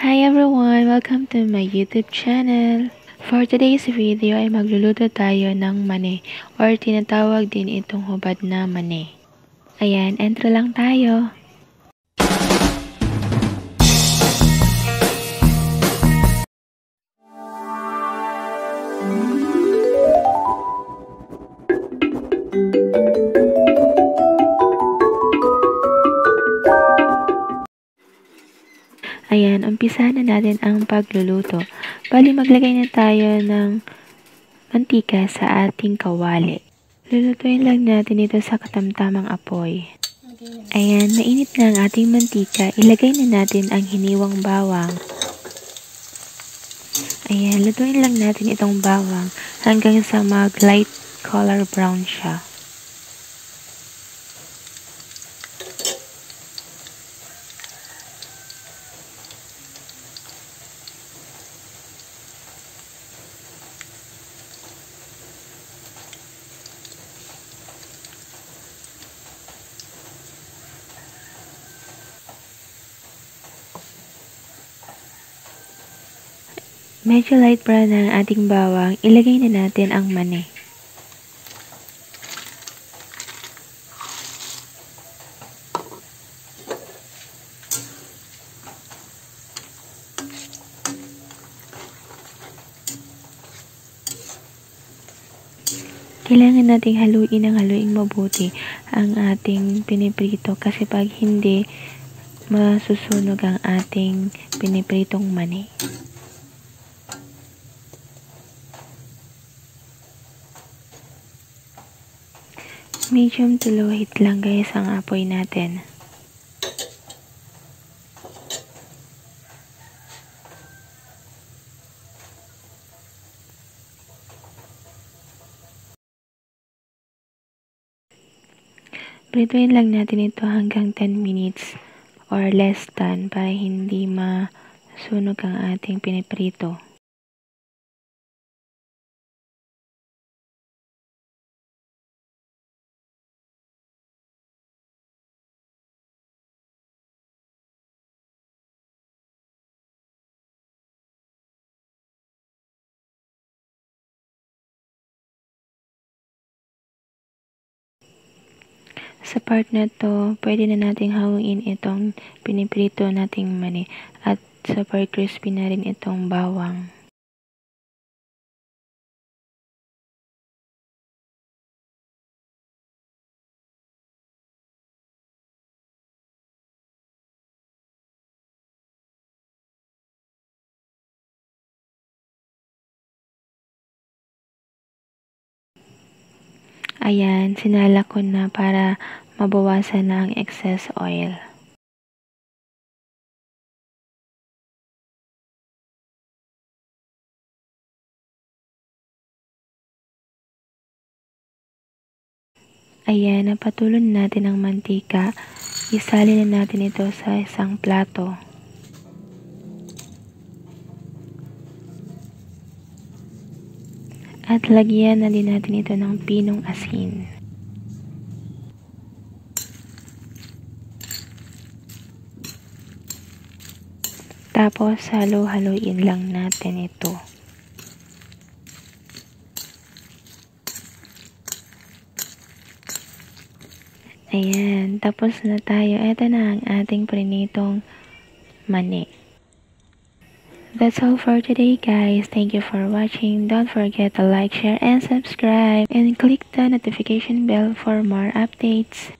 Hi everyone! Welcome to my YouTube channel. For today's video ay magluluto tayo ng mani or tinatawag din itong hubad na mani. Ayan, intro lang tayo. Ayan, umpisa na natin ang pagluluto. Bali, maglagay na tayo ng mantika sa ating kawali. Lulutuin lang natin ito sa katamtamang apoy. Ayan, mainit na ang ating mantika. Ilagay na natin ang hiniwang bawang. Ayan, lutuin lang natin itong bawang hanggang sa mag-light color brown siya. Medyo light brown na ang ating bawang, ilagay na natin ang mani. Kailangan nating haluin mabuti ang ating piniprito kasi pag hindi, masusunog ang ating pinipritong mani. Medium to low heat lang guys ang apoy natin. Prituin lang natin ito hanggang 10 minutes or less than para hindi masunog ang ating piniprito. Sa part na to, pwede na nating haluin itong piniprito nating mani at super crispy na rin itong bawang. Ayan, sinala ko na para mabawasan na ang excess oil. Ayan, napatulon natin ang mantika. Isali na natin ito sa isang plato. At lagyan na din natin ito ng pinong asin. Tapos, halo-haloin lang natin ito. Ayan, tapos na tayo. Ito na ang ating prinitong mani. That's all for today guys. Thank you for watching. Don't forget to like, share, and subscribe. And click the notification bell for more updates.